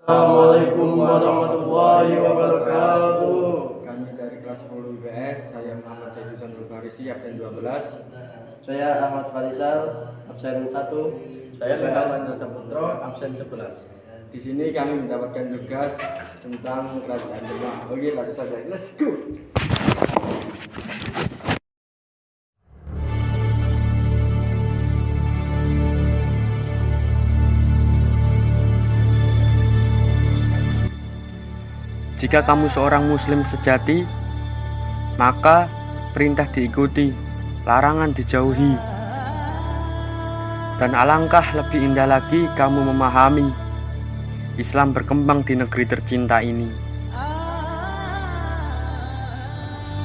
Assalamualaikum warahmatullahi wabarakatuh. Kami dari kelas 10 IPS, saya Muhammad Said Husanul Farisi, absen 12. Saya Ahmad Farisal, absen 1. Saya Muhammad Saputro, absen 11. Di sini kami mendapatkan tugas tentang kerajaan Demak. Oke, langsung saja. Let's go. Jika kamu seorang muslim sejati, maka perintah diikuti, larangan dijauhi. Dan alangkah lebih indah lagi kamu memahami Islam berkembang di negeri tercinta ini.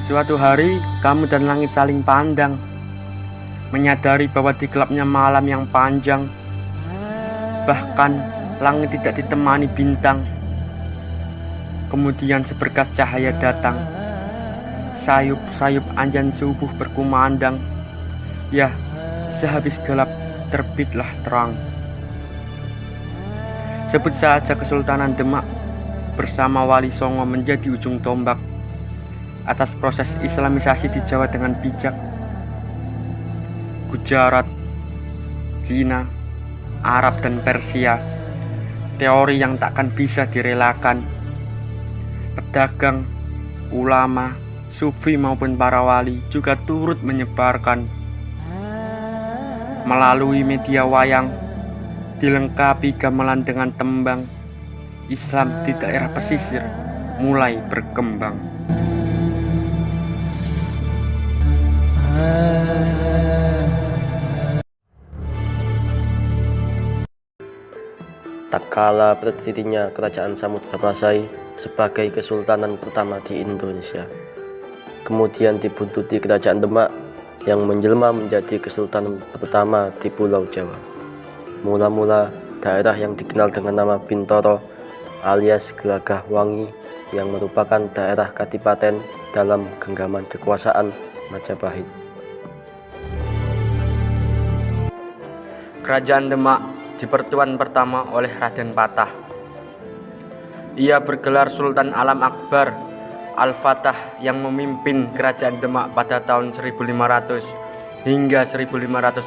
Suatu hari kamu dan langit saling pandang, menyadari bahwa di gelapnya malam yang panjang, bahkan langit tidak ditemani bintang. Kemudian seberkas cahaya datang, sayup-sayup anjan subuh berkumandang. Ya, sehabis gelap terbitlah terang. Sebut saja Kesultanan Demak bersama Wali Songo menjadi ujung tombak atas proses Islamisasi di Jawa dengan bijak. Gujarat, Cina, Arab dan Persia, teori yang takkan bisa direlakan. Pedagang, ulama, sufi maupun para wali juga turut menyebarkan. Melalui media wayang, dilengkapi gamelan dengan tembang, Islam di daerah pesisir mulai berkembang. Tak kala berdirinya Kerajaan Samudra Pasai sebagai kesultanan pertama di Indonesia, kemudian dibuntuti Kerajaan Demak yang menjelma menjadi kesultanan pertama di Pulau Jawa. Mula-mula daerah yang dikenal dengan nama Bintoro alias Gelagah Wangi yang merupakan daerah kadipaten dalam genggaman kekuasaan Majapahit. Kerajaan Demak dipertuan pertama oleh Raden Patah. Ia bergelar Sultan Alam Akbar Al-Fatah yang memimpin Kerajaan Demak pada tahun 1500 hingga 1580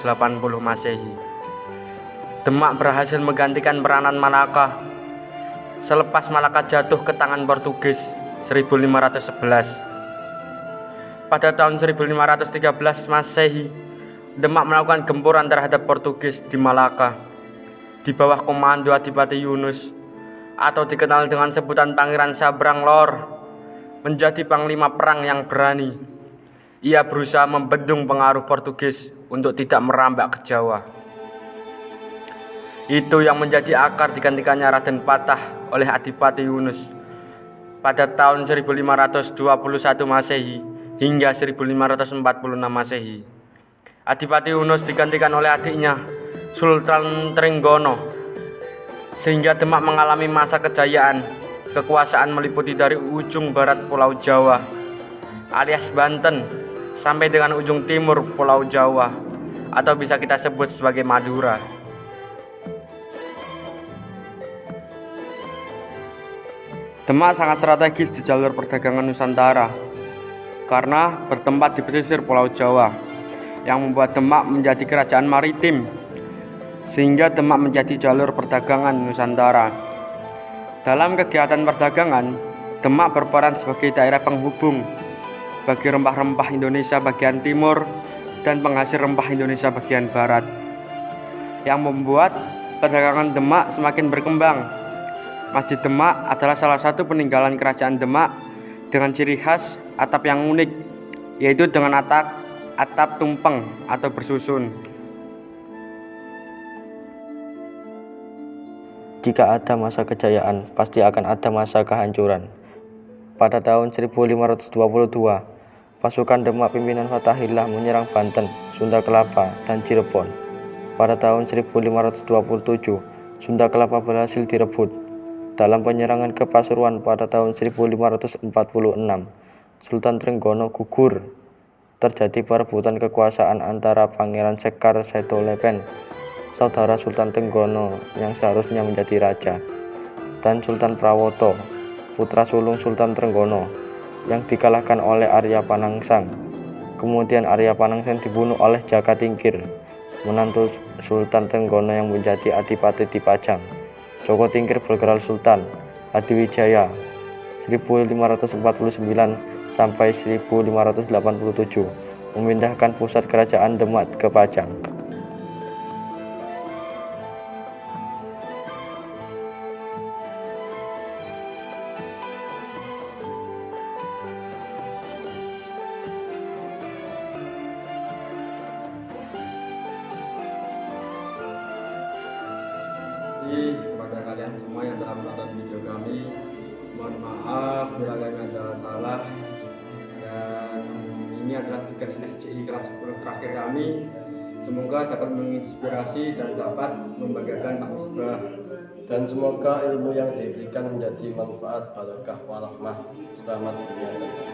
Masehi. Demak berhasil menggantikan peranan Malaka selepas Malaka jatuh ke tangan Portugis 1511. Pada tahun 1513 Masehi, Demak melakukan gempuran terhadap Portugis di Malaka di bawah komando Adipati Yunus atau dikenal dengan sebutan Pangeran Sabrang Lor, menjadi panglima perang yang berani. Ia berusaha membendung pengaruh Portugis untuk tidak merambak ke Jawa. Itu yang menjadi akar digantikannya Raden Patah oleh Adipati Yunus pada tahun 1521 Masehi hingga 1546 Masehi. Adipati Yunus digantikan oleh adiknya Sultan Trenggono, sehingga Demak mengalami masa kejayaan. Kekuasaan meliputi dari ujung barat Pulau Jawa alias Banten sampai dengan ujung timur Pulau Jawa atau bisa kita sebut sebagai Madura. Demak sangat strategis di jalur perdagangan Nusantara karena bertempat di pesisir Pulau Jawa yang membuat Demak menjadi kerajaan maritim, sehingga Demak menjadi jalur perdagangan Nusantara. Dalam kegiatan perdagangan, Demak berperan sebagai daerah penghubung bagi rempah-rempah Indonesia bagian timur dan penghasil rempah Indonesia bagian barat, yang membuat perdagangan Demak semakin berkembang. Masjid Demak adalah salah satu peninggalan Kerajaan Demak dengan ciri khas atap yang unik, yaitu dengan atap tumpeng atau bersusun. Jika ada masa kejayaan, pasti akan ada masa kehancuran. Pada tahun 1522, pasukan Demak pimpinan Fathahillah menyerang Banten, Sunda Kelapa, dan Cirebon. Pada tahun 1527, Sunda Kelapa berhasil direbut. Dalam penyerangan ke Pasuruan pada tahun 1546, Sultan Trenggono gugur. Terjadi perebutan kekuasaan antara Pangeran Sekar Saidolepen, saudara Sultan Trenggono yang seharusnya menjadi raja. dan Sultan Prawoto, putra sulung Sultan Trenggono, yang dikalahkan oleh Arya Panangsang. Kemudian Arya Panangsang dibunuh oleh Jaka Tingkir, menantu Sultan Trenggono yang menjadi adipati di Pajang. Joko Tingkir bergelar Sultan Hadiwijaya 1549 sampai 1587, memindahkan pusat kerajaan Demak ke Pajang. Kepada kalian semua yang telah menonton video kami, mohon maaf bila kami ada salah, dan ini adalah tugas SCI kelas 10 terakhir kami. Semoga dapat menginspirasi dan dapat membanggakan Pak Misbah, Dan semoga ilmu yang diberikan menjadi manfaat, barakah, warahmah. Selamat dunia dan akhirat.